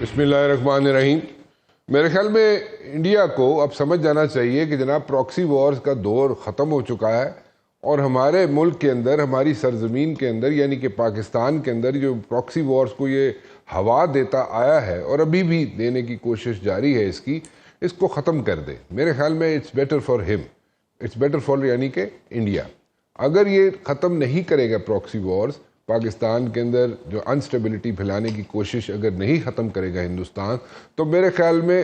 بسم اللہ الرحمن الرحیم۔ میرے خیال میں انڈیا کو اب سمجھ جانا چاہیے کہ جناب پراکسی وارز کا دور ختم ہو چکا ہے، اور ہمارے ملک کے اندر، ہماری سرزمین کے اندر یعنی کہ پاکستان کے اندر جو پراکسی وارز کو یہ ہوا دیتا آیا ہے اور ابھی بھی دینے کی کوشش جاری ہے اس کو ختم کر دے۔ میرے خیال میں اٹس بیٹر فار ہم، اٹس بیٹر فار یعنی کہ انڈیا۔ اگر یہ ختم نہیں کرے گا پراکسی وارز، پاکستان کے اندر جو انسٹیبلٹی پھیلانے کی کوشش اگر نہیں ختم کرے گا ہندوستان، تو میرے خیال میں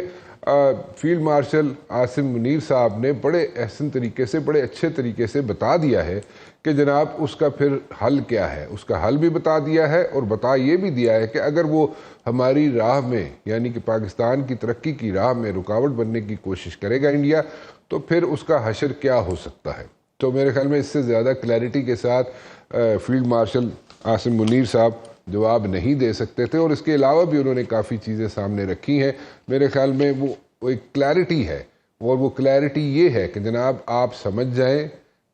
فیلڈ مارشل عاصم منیر صاحب نے بڑے احسن طریقے سے، بڑے اچھے طریقے سے بتا دیا ہے کہ جناب اس کا پھر حل کیا ہے۔ اس کا حل بھی بتا دیا ہے اور بتا یہ بھی دیا ہے کہ اگر وہ ہماری راہ میں یعنی کہ پاکستان کی ترقی کی راہ میں رکاوٹ بننے کی کوشش کرے گا انڈیا، تو پھر اس کا حشر کیا ہو سکتا ہے۔ تو میرے خیال میں اس سے زیادہ کلیئرٹی کے ساتھ فیلڈ مارشل عاصم منیر صاحب جواب نہیں دے سکتے تھے، اور اس کے علاوہ بھی انہوں نے کافی چیزیں سامنے رکھی ہیں۔ میرے خیال میں وہ ایک کلیئرٹی ہے، اور وہ کلیئرٹی یہ ہے کہ جناب آپ سمجھ جائیں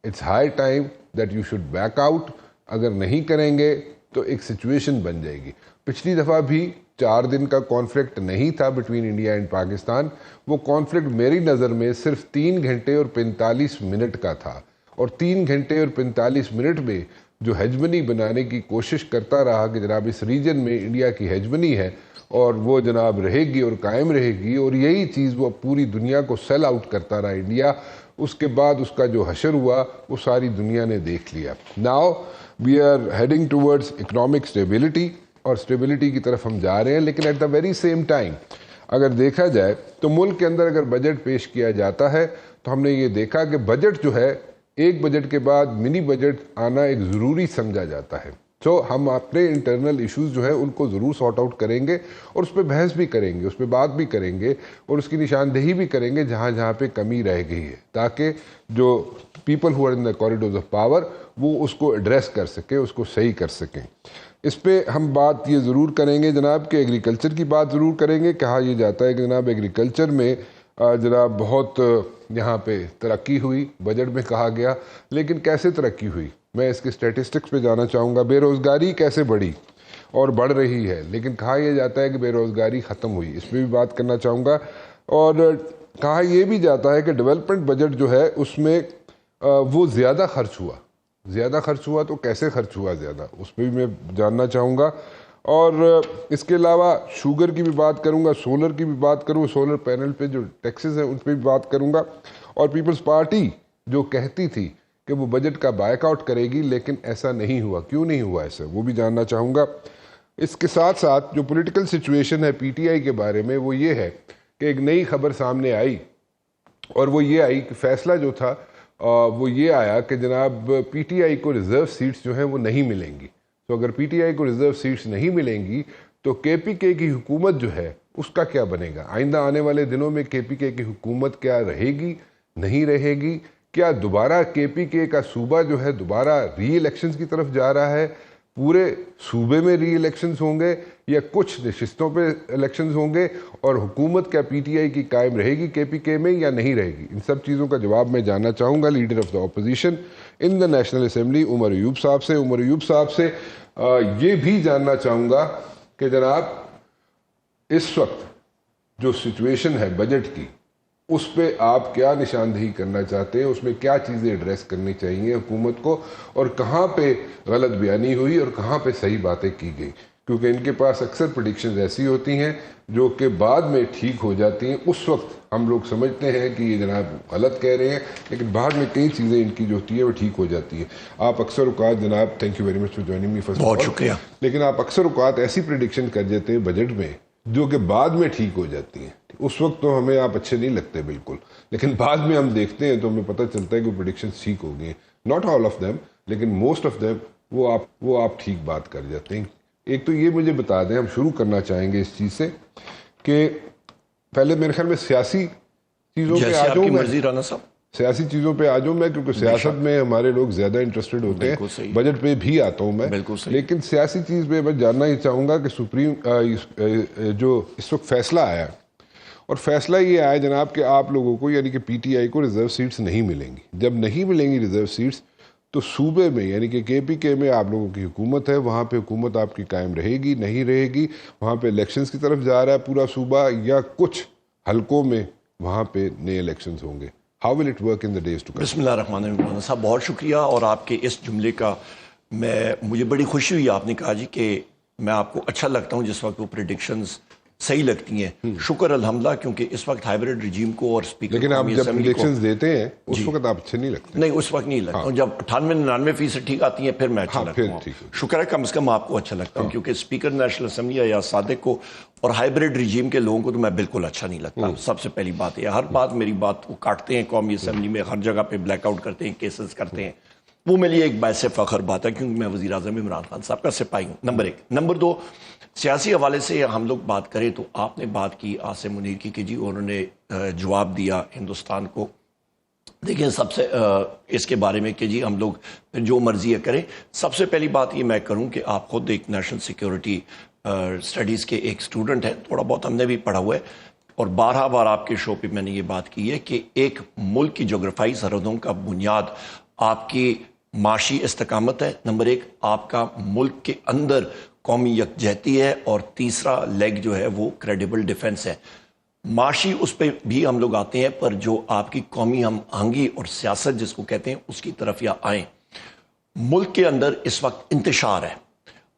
it's high time that you should back out. اگر نہیں کریں گے تو ایک سچویشن بن جائے گی۔ پچھلی دفعہ بھی 4 دن کا کانفلکٹ نہیں تھا بٹوین انڈیا اینڈ پاکستان، وہ کانفلکٹ میری نظر میں صرف 3 گھنٹے اور 45 منٹ کا تھا، اور 3 گھنٹے اور 45 منٹ میں جو ہیجمنی بنانے کی کوشش کرتا رہا کہ جناب اس ریجن میں انڈیا کی ہیجمنی ہے اور وہ جناب رہے گی اور قائم رہے گی، اور یہی چیز وہ پوری دنیا کو سیل آؤٹ کرتا رہا انڈیا۔ اس کے بعد اس کا جو حشر ہوا وہ ساری دنیا نے دیکھ لیا۔ Now we are heading towards economic stability, اور اسٹیبلٹی کی طرف ہم جا رہے ہیں، لیکن at the very same time اگر دیکھا جائے تو ملک کے اندر اگر بجٹ پیش کیا جاتا ہے تو ہم نے یہ دیکھا کہ بجٹ جو ہے، ایک بجٹ کے بعد منی بجٹ آنا ایک ضروری سمجھا جاتا ہے۔ تو ہم اپنے انٹرنل ایشوز جو ہے ان کو ضرور سارٹ آؤٹ کریں گے، اور اس پہ بحث بھی کریں گے، اس پہ بات بھی کریں گے، اور اس کی نشاندہی بھی کریں گے جہاں جہاں پہ کمی رہ گئی ہے، تاکہ جو people who are in the corridors of power وہ اس کو ایڈریس کر سکیں، اس کو صحیح کر سکیں۔ اس پہ ہم بات یہ ضرور کریں گے جناب کہ ایگریکلچر کی بات ضرور کریں گے۔ کہا یہ جاتا ہے کہ جناب ایگریکلچر میں جناب بہت یہاں پہ ترقی ہوئی، بجٹ میں کہا گیا، لیکن کیسے ترقی ہوئی میں اس کے اسٹیٹسٹکس پہ جانا چاہوں گا۔ بے روزگاری کیسے بڑھی اور بڑھ رہی ہے، لیکن کہا یہ جاتا ہے کہ بے روزگاری ختم ہوئی، اس میں بھی بات کرنا چاہوں گا۔ اور کہا یہ بھی جاتا ہے کہ ڈیولپمنٹ بجٹ جو ہے اس میں وہ زیادہ خرچ ہوا تو کیسے خرچ ہوا زیادہ، اس پہ بھی میں جاننا چاہوں گا۔ اور اس کے علاوہ شوگر کی بھی بات کروں گا، سولر کی بھی بات کروں، سولر پینل پہ جو ٹیکسز ہیں ان پہ بھی بات کروں گا، اور پیپلز پارٹی جو کہتی تھی کہ وہ بجٹ کا بائیک آؤٹ کرے گی لیکن ایسا نہیں ہوا، کیوں نہیں ہوا ایسا، وہ بھی جاننا چاہوں گا۔ اس کے ساتھ ساتھ جو پولیٹیکل سچویشن ہے پی ٹی آئی کے بارے میں، وہ یہ ہے کہ ایک نئی خبر سامنے آئی، اور وہ یہ آئی کہ فیصلہ جو تھا وہ یہ آیا کہ جناب پی ٹی آئی کو ریزرو سیٹس جو ہیں وہ نہیں ملیں گی۔ تو اگر پی ٹی آئی کو ریزرو سیٹس نہیں ملیں گی تو کے پی کے کی حکومت جو ہے اس کا کیا بنے گا؟ آئندہ آنے والے دنوں میں کے پی کے کی حکومت کیا رہے گی، نہیں رہے گی؟ کیا دوبارہ کے پی کے کا صوبہ جو ہے دوبارہ ری الیکشنز کی طرف جا رہا ہے؟ پورے صوبے میں ری الیکشنز ہوں گے یا کچھ نشستوں پہ الیکشنز ہوں گے؟ اور حکومت کیا پی ٹی آئی کی قائم رہے گی کے پی کے میں یا نہیں رہے گی؟ ان سب چیزوں کا جواب میں جاننا چاہوں گا leader of the opposition in the national assembly Umar Ayub صاحب سے۔ عمر ایوب صاحب سے یہ بھی جاننا چاہوں گا کہ جناب اس وقت جو سچویشن ہے بجٹ کی، اس پہ آپ کیا نشاندہی کرنا چاہتے ہیں، اس میں کیا چیزیں ایڈریس کرنی چاہیے حکومت کو، اور کہاں پہ غلط بیانی ہوئی اور کہاں پہ صحیح باتیں کی گئی؟ کیونکہ ان کے پاس اکثر پریڈکشنز ایسی ہوتی ہیں جو کہ بعد میں ٹھیک ہو جاتی ہیں۔ اس وقت ہم لوگ سمجھتے ہیں کہ یہ جناب غلط کہہ رہے ہیں، لیکن بعد میں کئی چیزیں ان کی جو ہوتی ہے وہ ٹھیک ہو جاتی ہے۔ آپ اکثر اوقات جناب، thank you very much for joining me first, بہت شکریہ، لیکن آپ اکثر اوقات ایسی پریڈکشن کر دیتے ہیں بجٹ میں جو کہ بعد میں ٹھیک ہو جاتی ہیں۔ اس وقت تو ہمیں آپ اچھے نہیں لگتے بالکل، لیکن بعد میں ہم دیکھتے ہیں تو ہمیں پتہ چلتا ہے کہ پریڈکشنز ٹھیک ہو گئی ہیں۔ ناٹ آل آف دیم، لیکن موسٹ آف دیم وہ آپ ٹھیک بات کر جاتے ہیں۔ ایک تو یہ مجھے بتا دیں، ہم شروع کرنا چاہیں گے اس چیز سے کہ پہلے میرے خیال میں سیاسی چیزوں پہ آ جاؤں میں، رانا صاحب سیاسی چیزوں پہ آ جاؤں میں، کیونکہ سیاست میں ہمارے لوگ زیادہ انٹرسٹڈ ہوتے ہیں، بجٹ پہ بھی آتا ہوں میں، لیکن سیاسی چیز پہ میں جاننا ہی چاہوں گا کہ سپریم جو اس وقت فیصلہ آیا، اور فیصلہ یہ آیا جناب کہ آپ لوگوں کو یعنی کہ پی ٹی آئی کو ریزرو سیٹس نہیں ملیں گی۔ جب نہیں ملیں گی ریزرو سیٹس تو صوبے میں یعنی کہ کے پی کے میں آپ لوگوں کی حکومت ہے, وہاں پہ حکومت آپ کی قائم رہے گی نہیں رہے گی, وہاں پہ الیکشنز کی طرف جا رہا ہے پورا صوبہ, یا کچھ حلقوں میں وہاں پہ نئے الیکشنز ہوں گے؟ How will it work in the days to come? بسم اللہ الرحمن الرحیم. مولانا صاحب بہت شکریہ, اور آپ کے اس جملے کا مجھے بڑی خوشی ہوئی. آپ نے کہا جی کہ میں آپ کو اچھا لگتا ہوں جس وقت وہ پریڈکشنز صحیح لگتی ہیں. شکر الحمدللہ, کیونکہ اس وقت ہائبرڈ رجیم کو اور اسپیکر, لیکن آپ جب پریڈکشنز دیتے ہیں اس وقت آپ اچھے نہیں لگتے. نہیں, اس وقت نہیں لگتا ہوں. جب 98-99% ٹھیک آتی ہیں پھر میں اچھا لگتا ہوں. شکر ہے کم از کم آپ کو اچھا لگتا ہوں, کیونکہ اسپیکر نیشنل اسمبلی یا صادق کو اور ہائبرڈ رجیم کے لوگوں کو تو میں بالکل اچھا نہیں لگتا. سب سے پہلی بات یہ, ہر بات میری بات وہ کاٹتے ہیں قومی اسمبلی میں, ہر جگہ پہ بلیک آؤٹ کرتے ہیں, کیسز کرتے ہیں. وہ میرے لیے ایک باعث فخر بات ہے, کیونکہ میں وزیر اعظم عمران خان صاحب کا سپاہی ہوں. نمبر 1. نمبر 2, سیاسی حوالے سے ہم لوگ بات کریں تو آپ نے بات کی عاصم منیر کی کہ جی انہوں نے جواب دیا ہندوستان کو. دیکھیں سب سے اس کے بارے میں کہ جی ہم لوگ جو مرضی ہے کریں. سب سے پہلی بات یہ میں کروں کہ آپ خود ایک نیشنل سیکیورٹی اسٹڈیز کے ایک اسٹوڈنٹ ہیں, تھوڑا بہت ہم نے بھی پڑھا ہوا ہے, اور بارہا بار آپ کے شو پہ میں نے یہ بات کی ہے کہ ایک ملک کی جغرافیائی سرحدوں کا بنیاد آپ کی معاشی استقامت ہے. نمبر 1, آپ کا ملک کے اندر قومی یکجہتی ہے, اور تیسرا لیگ جو ہے وہ کریڈیبل ڈیفنس ہے. معاشی اس پہ بھی ہم لوگ آتے ہیں, پر جو آپ کی قومی ہم آہنگی اور سیاست جس کو کہتے ہیں اس کی طرف یا آئیں. ملک کے اندر اس وقت انتشار ہے.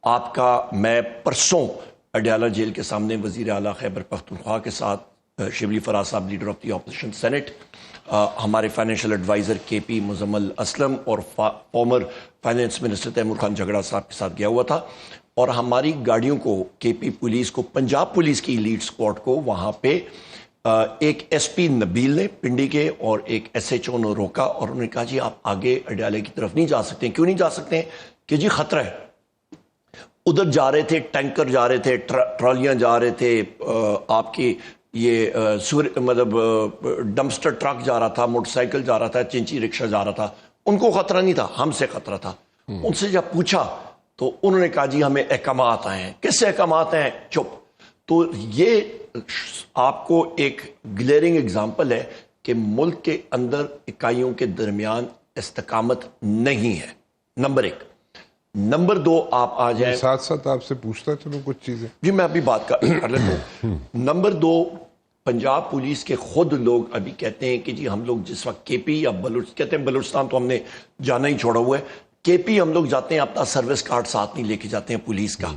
آپ کا, میں پرسوں اڈیالہ جیل کے سامنے وزیر اعلیٰ خیبر پختونخوا کے ساتھ شبلی فراز صاحب leader of the opposition senate, ہمارے financial adviser K P Muzammil Aslam اور former finance minister Taimur Khan Jhagra صاحب کے ساتھ گیا ہوا تھا. اور ہماری گاڑیوں کو, کے پی پولیس کو, پنجاب پولیس کی لیڈ اسکواڈ کو وہاں پہ ایک ایس پی نبیل نے پنڈی کے اور ایک ایس ایچ او نے روکا, اور انہوں نے کہا جی آپ آگے اڈیالے کی طرف نہیں جا سکتے. کیوں نہیں جا سکتے؟ کہ جی خطرہ ہے. ادھر جا رہے تھے, ٹینکر جا رہے تھے, ٹرالیاں جا رہے تھے, آپ کی یہ مطلب ڈمپسٹر ٹرک جا رہا تھا, موٹر سائیکل جا رہا تھا, چنچی رکشہ جا رہا تھا. ان کو خطرہ نہیں تھا, ہم سے خطرہ تھا. ان سے جب پوچھا تو انہوں نے کہا جی ہمیں احکامات آئے ہیں. کس سے احکامات ہیں؟ چپ. تو یہ آپ کو ایک گلیئرنگ اگزامپل ہے کہ ملک کے اندر اکائیوں کے درمیان استقامت نہیں ہے. نمبر 1. نمبر 2, آپ آ جائیں, ساتھ ساتھ آپ سے پوچھتا چلو کچھ چیزیں. جی میں ابھی بات کر لیتا ہوں. نمبر 2, پنجاب پولیس کے خود لوگ ابھی کہتے ہیں کہ جی ہم لوگ جس وقت کے پی یا کہتے ہیں بلوچستان تو ہم نے جانا ہی چھوڑا ہوا ہے, کے پی ہم لوگ جاتے ہیں اپنا سروس کارڈ ساتھ نہیں لے کے جاتے ہیں پولیس کا.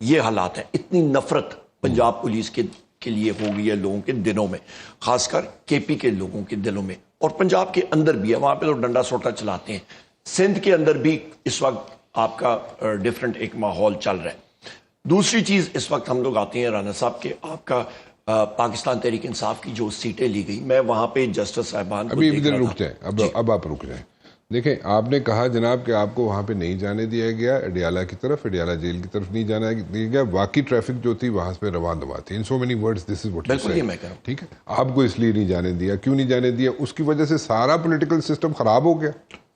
یہ حالات ہیں. اتنی نفرت پنجاب پولیس کے لیے ہو گئی ہے لوگوں کے دلوں میں, خاص کر کے پی کے لوگوں کے دلوں میں, اور پنجاب کے اندر بھی ہے, وہاں پہ تو ڈنڈا سوٹا چلاتے ہیں. سندھ کے اندر بھی اس وقت آپ کا ڈیفرنٹ ایک ماحول چل رہا ہے. دوسری چیز اس وقت ہم لوگ آتے ہیں رانا صاحب کے, آپ کا پاکستان تحریک انصاف کی جو سیٹیں لی گئی, میں وہاں پہ جسٹس صاحبان ابھی رک جائیں, اب آپ رک جائیں. دیکھیں آپ نے کہا جناب کہ آپ کو وہاں پہ نہیں جانے دیا گیا, اڈیالہ کی طرف, اڈیالہ جیل کی طرف نہیں جانا دیا گیا. واقعی ٹریفک جو تھی وہاں پہ رواں دواں تھی. In so many words this is what you say. ٹھیک ہے, آپ کو اس لیے نہیں جانے دیا. کیوں نہیں جانے دیا؟ اس کی وجہ سے سارا پولیٹیکل سسٹم خراب ہو گیا.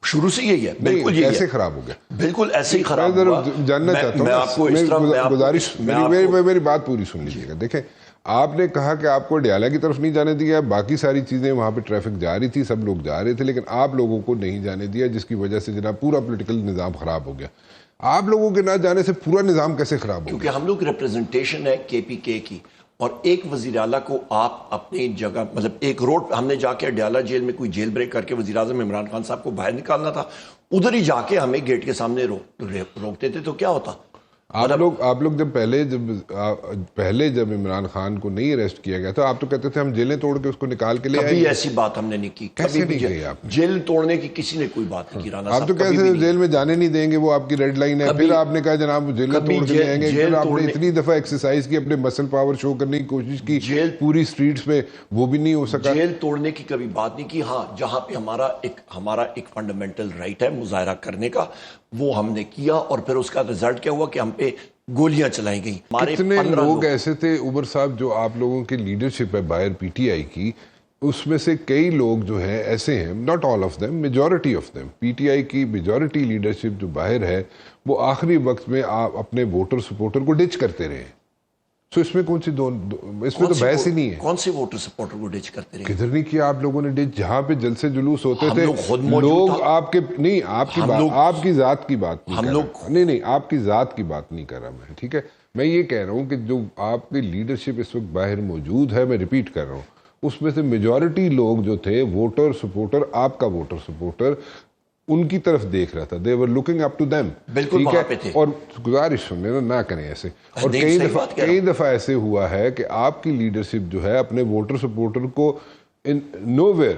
شروع سے یہی ہے. بالکل یہی ایسے خراب ہو گیا, بالکل ایسے ہی خراب ہوا. جاننا چاہتا ہوں, گزارش میری بات پوری سن لیجیے گا. دیکھیں آپ نے کہا کہ آپ کو اڈیالہ کی طرف نہیں جانے دیا, باقی ساری چیزیں وہاں پہ ٹریفک جا رہی تھی, سب لوگ جا رہے تھے, لیکن آپ لوگوں کو نہیں جانے دیا, جس کی وجہ سے جناب پورا پولیٹیکل نظام خراب ہو گیا. آپ لوگوں کے نہ جانے سے پورا نظام کیسے خراب ہو گیا؟ کیونکہ ہم لوگ ریپرزنٹیشن ہے کے پی کے کی, اور ایک وزیر اعلیٰ کو آپ اپنی جگہ, مطلب ایک روڈ, ہم نے جا کے اڈیالہ جیل میں کوئی جیل بریک کر کے وزیر اعظم عمران خان صاحب کو باہر نکالنا تھا, ادھر ہی جا کے ہمیں گیٹ کے سامنے روکتے تھے تو کیا ہوتا؟ آپ لوگ پہلے جب عمران خان کو نہیں اریسٹ کیا گیا تھا, آپ تو کہتے تھے ہم جیلیں توڑ کے اس کو نکال کے لے آئیں. کبھی ایسی بات ہم نے نہیں کی. کیسے نہیں کہی آپ نے؟ جیل توڑنے کی کسی نے کوئی بات نہیں کی رانا صاحب. آپ تو کہتے تھے جیل میں جانے نہیں دیں گے, وہ آپ کی ریڈ لائن ہے. پھر آپ نے کہا جناب جیلیں توڑ کے لے آئیں گے. پھر آپ نے اتنی دفعہ ایکسرسائز کی, اپنے مسل پاور شو کرنے کی کوشش کی پوری سٹریٹس پہ, وہ بھی نہیں ہو سکا. جیل توڑنے کی کبھی بات نہیں کی. ہاں جہاں پہ ہمارا ایک فنڈامنٹل رائٹ ہے مظاہرہ کرنے کا, وہ ہم نے کیا, اور پھر اس کا رزلٹ کیا ہوا کہ ہم پہ گولیاں چلائی گئیں. کتنے لوگ ایسے تھے عمر صاحب جو آپ لوگوں کی لیڈرشپ ہے باہر پی ٹی آئی کی, اس میں سے کئی لوگ جو ہیں ایسے ہیں, not all of them, majority of them, P T I کی میجورٹی لیڈرشپ جو باہر ہے وہ آخری وقت میں آپ اپنے ووٹر سپورٹر کو ڈچ کرتے رہے. سو اس میں کون سی اس میں تو بحث ہی نہیں ہے. کون سے ووٹر سپورٹر کو ڈچ کرتے رہے؟ کدھر نہیں کیا آپ لوگوں نے ڈچ؟ جہاں پہ جلسے جلوس ہوتے تھے لوگ آپ کے نہیں، آپ کی ذات کی بات نہیں آپ کی ذات کی بات نہیں کر رہا میں، ٹھیک ہے. میں یہ کہہ رہا ہوں کہ جو آپ کی لیڈرشپ اس وقت باہر موجود ہے، میں ریپیٹ کر رہا ہوں، اس میں سے میجورٹی لوگ جو تھے ووٹر سپورٹر، آپ کا ووٹر سپورٹر ان کی طرف دیکھ رہا تھا. They were looking up to them. بالکل وہاں پہ تھے. اور گزارش سننے نہ کریں ایسے. اور کئی دفعہ ایسے ہوا ہے کہ آپ کی لیڈرشپ جو ہے اپنے ووٹر سپورٹر کو نو ویئر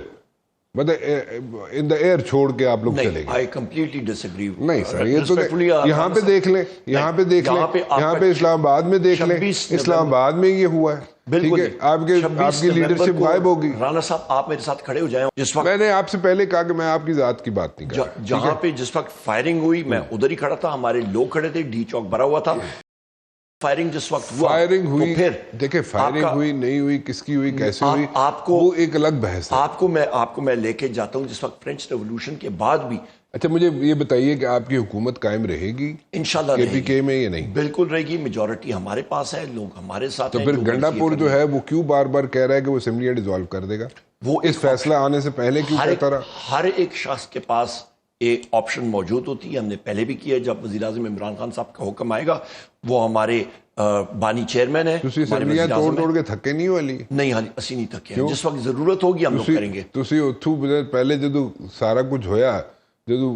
مطلب ان دا ایئر چھوڑ کے آپ لوگ چلے گئے. I completely disagree. نہیں سر، یہ تو یہاں پہ دیکھ لیں، یہاں پہ اسلام آباد میں دیکھ لیں، اسلام آباد میں یہ ہوا ہے. بالکل آپ کی لیڈرشپ غائب ہوگی. رانا صاحب آپ میرے ساتھ کھڑے ہو جائیں. جس وقت میں نے آپ سے پہلے کہا کہ میں آپ کی ذات کی بات نہیں کر رہا. جہاں پہ جس وقت فائرنگ ہوئی میں ادھر ہی کھڑا تھا، ہمارے لوگ کھڑے تھے، ڈی چوک بھرا ہوا تھا. فائرنگ جس وقت ہوا، فائرنگ ہوئی، دیکھیں فائرنگ ہوئی نہیں ہوئی، کس کی ہوئی، کیسے ہوئی، آپ کو وہ ایک الگ بحث ہے. آپ کو میں لے کے جاتا ہوں جس وقت فرینچ ریولوشن کے بعد بھی. اچھا مجھے یہ بتائیے کہ آپ کی حکومت قائم رہے گی انشاءاللہ KPK میں یا نہیں؟ بالکل رہے گی. میجورٹی ہمارے پاس ہے، لوگ ہمارے ساتھ ہیں. تو پھر گنڈا پور جو ہے وہ کیوں بار بار کہہ رہا ہے کہ وہ اسمبلیاں ڈیزالو کر دے گا؟ وہ اس فیصلہ آنے سے پہلے کیوں کہتا رہا؟ ہر ایک شخص کے پاس ایک آپشن موجود ہوتی ہے. ہم نے پہلے بھی کیا. جب وزیر اعظم عمران خان صاحب کا حکم آئے گا، وہ ہمارے بانی چیئرمین ہے. تسی اسمبلیاں توڑ کے تھکے نہیں والی؟ نہیں ہاں اسی نہیں تھکے. جس وقت ضرورت ہوگی ہم لوگ کریں گے. تسی اتھو پہلے جدو سارا کچھ ہویا، جدو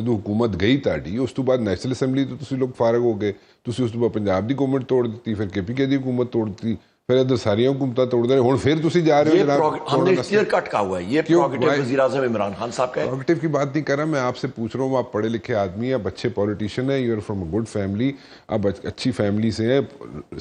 حکومت گئی تاڑی، اس تو بعد نیشنل اسمبلی تو تسی لوگ فارغ ہو گئے. تسی اس تو بعد پنجاب دی حکومت توڑ دیتی، پھر KPK دی حکومت توڑ دیتی، پھر ادھر ساری حکومتیں توڑ دے. ہوں پھر تسی جا رہے ہو. ہم نے کلیئر کٹ کہا ہوا ہے یہ پروگیٹو وزیر اعظم عمران خان صاحب کا ہے. پروگیٹو کی بات نہیں کر رہا میں، آپ سے پوچھ رہا ہوں. آپ پڑھے لکھے آدمی ہیں، آپ اچھے پولیٹیشین ہیں، you are from a good family, آپ اچھی فیملی سے ہیں،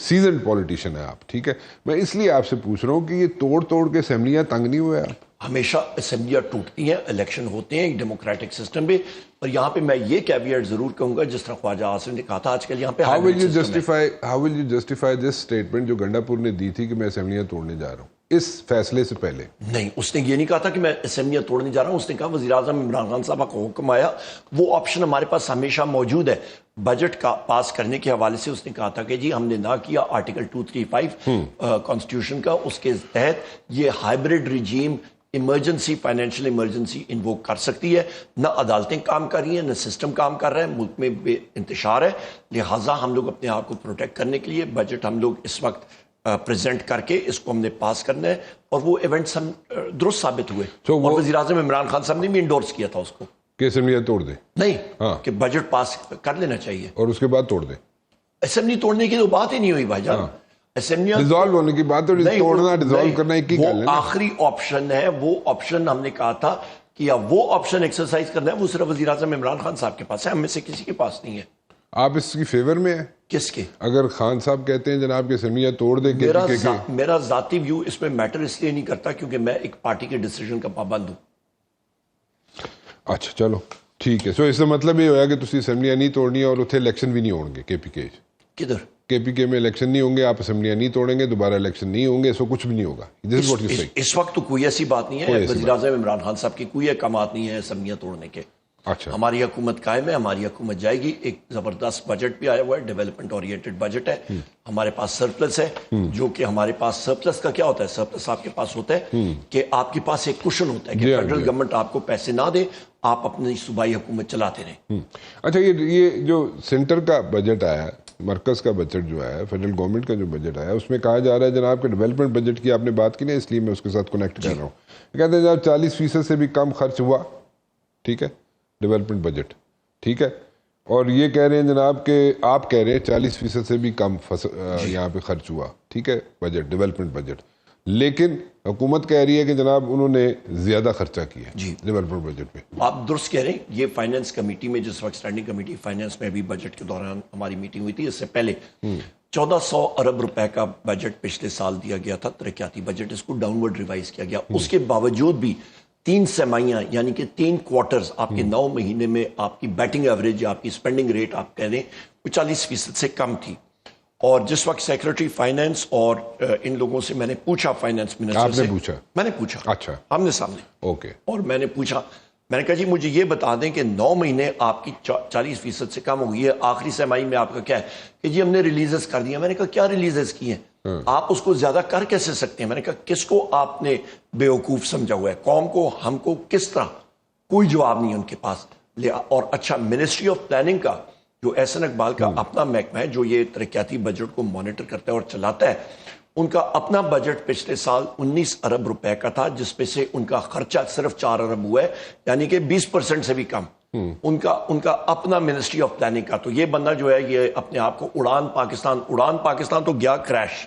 سیزنڈ پولیٹیشین ہیں آپ، ٹھیک ہے. میں اس لیے آپ سے پوچھ رہا ہوں کہ یہ توڑ کے اسمبلیاں تنگ نہیں ہوئے آپ؟ ہمیشہ اسمبلیاں ٹوٹتی ہیں، الیکشن ہوتے ہیں ایک ڈیموکریٹک سسٹم پہ. اور یہاں پہ میں یہ کیویٹ ضرور کہوں گا، جس طرح خواجہ آصف نے کہا تھا آج کل یہاں پہ how will you justify this statement جو گنڈا پور نے دی تھی کہ میں اسمبلیاں توڑنے جا رہا ہوں اس فیصلے سے پہلے؟ نہیں، اس نے یہ نہیں کہا تھا کہ میں اسمبلیاں توڑنے جا رہا ہوں. اس نے کہا وزیر اعظم عمران خان صاحب کا حکم آیا، وہ آپشن ہمارے پاس ہمیشہ موجود ہے. بجٹ کا پاس کرنے کے حوالے سے اس نے کہا تھا کہ جی ہم نے نہ کیا آرٹیکل 235 کانسٹیٹیوشن کا، اس کے تحت یہ hybrid regime emergency, financial emergency invoke کر سکتی ہے. نہ عدالتیں کام کر رہی ہیں، نہ سسٹم کام کر رہا ہے، ملک میں بے انتشار ہے. لہٰذا ہم لوگ اپنے آپ کو پروٹیکٹ کرنے کے لیے بجٹ ہم لوگ اس وقت پریزنٹ کر کے اس کو ہم نے پاس کرنا ہے. اور وہ ایونٹس ہم درست ثابت ہوئے. اور وزیر اعظم عمران خان صاحب نے بھی انڈورس کیا تھا اس کو کہ اسمبلیاں توڑ دیں. نہیں، کہ بجٹ پاس کر لینا چاہیے اور اس کے بعد توڑ دیں. اسمبلی توڑنے کی تو بات ہی نہیں ہوئی بھائی جان. ڈیزالو ہونے کی بات ہے، توڑنا ڈیزالو کرنا ایک ہی گل ہے. آخری آپشن ہے، وہ آپشن ہم نے کہا تھا کہ وہ آپشن ایکسرسائز کرنا ہے، وہ صرف وزیر اعظم عمران خان صاحب کے پاس ہے، ہم میں سے کسی کے پاس نہیں ہے. آپ اس کی فیور میں ہیں؟ کس کے؟ اگر خان صاحب کہتے ہیں جناب کہ اسمبلیاں توڑ دے کے، میرا ذاتی ویو اس میں میٹر اس لیے نہیں کرتا کیونکہ میں ایک پارٹی کے ڈیسیجن کا پابند ہوں. اچھا چلو ٹھیک ہے. سو اس کا مطلب یہ ہوا کہ تسی اسمبلیاں نہیں توڑنی اور اتنے الیکشن بھی نہیں ہوں گے KPK. کدھر KPK میں الیکشن نہیں ہوں گے، آپ اسمبلیاں نہیں توڑیں گے، دوبارہ الیکشن نہیں ہوں گے، سو کچھ بھی نہیں ہوگا. اس وقت تو کوئی ایسی بات نہیں ہے. وزیر اعظم عمران خان صاحب کی کوئی احکامات نہیں ہے اسمبلیاں توڑنے کے. اچھا، ہماری حکومت قائم ہے، ہماری حکومت جائے گی. ایک زبردست بجٹ بھی آیا ہوا ہے، ڈیولپمنٹ اورینٹڈ بجٹ ہے. ہمارے پاس سرپلس ہے، جو کہ ہمارے پاس سرپلس کا کیا ہوتا ہے؟ سرپلس آپ کے پاس ہوتا ہے کہ آپ کے پاس ایک کشن ہوتا ہے کہ فیڈرل گورنمنٹ آپ کو پیسے نہ دے، آپ اپنی صوبائی حکومت چلاتے رہیں. اچھا یہ جو سینٹر کا بجٹ آیا، مرکز کا بجٹ جو ہے، فیڈرل گورنمنٹ کا جو بجٹ آیا، اس میں کہا جا رہا ہے جناب کہ ڈیولپمنٹ بجٹ کی آپ نے بات کی نا، اس لیے میں اس کے ساتھ کنیکٹ کر رہا ہوں. کہتے ہیں جناب 40% سے بھی کم خرچ ہوا، ٹھیک ہے، ڈیولپمنٹ بجٹ، ٹھیک ہے. اور یہ کہہ رہے ہیں جناب کہ آپ کہہ رہے ہیں 40% سے بھی کم یہاں پہ خرچ ہوا، ٹھیک ہے، بجٹ، ڈیولپمنٹ بجٹ. لیکن حکومت کہہ رہی ہے کہ جناب انہوں نے زیادہ خرچہ کیا ڈیولپمنٹ بجٹ پہ. آپ درست کہہ رہے ہیں. یہ فائنانس کمیٹی میں جس وقت اسٹینڈنگ کمیٹی فائنانس میں بھی بجٹ کے دوران ہماری میٹنگ ہوئی تھی، اس سے پہلے 1400 ارب روپے کا بجٹ پچھلے سال دیا گیا تھا، ترقیاتی بجٹ. اس کو ڈاؤن ورڈ ریوائز کیا گیا. اس کے باوجود بھی 3 سمائیاں یعنی کہ 3 کوارٹرز آپ کے 9 مہینے میں آپ کی بیٹنگ ایوریج یا آپ کی اسپینڈنگ ریٹ آپ کہہ رہے ہیں وہ 40% سے کم تھی. اور جس وقت سیکرٹری فائنانس اور ان لوگوں سے میں نے پوچھا، فائنانس منسٹر سے میں نے پوچھا، اچھا، آمنے سامنے، اوکے، اور میں نے پوچھا، میں نے کہا جی مجھے یہ بتا دیں کہ 9 مہینے آپ کی 40% سے کم ہو گئی ہے، آخری سرمائی میں آپ کا کیا ہے کہ جی ہم نے ریلیزز کر دیا. میں نے کہا کیا ریلیزز کی ہیں؟ آپ اس کو زیادہ کر کیسے سکتے ہیں؟ میں نے کہا کس کو آپ نے بیوقوف سمجھا ہوا ہے؟ قوم کو، ہم کو، کس طرح؟ کوئی جواب نہیں ہے ان کے پاس. اور اچھا، منسٹری آف پلاننگ کا جو احسن اقبال کا اپنا محکمہ ہے جو یہ ترقیاتی بجٹ کو مانیٹر کرتا ہے اور چلاتا ہے، ان کا اپنا بجٹ پچھلے سال 19 ارب روپے کا تھا، جس پہ سے ان کا خرچہ صرف 4 ارب ہوا ہے، یعنی کہ 20% سے بھی کم. ان کا اپنا منسٹری آف پلاننگ کا. تو یہ بندہ جو ہے یہ اپنے آپ کو اڑان پاکستان تو گیا کریش.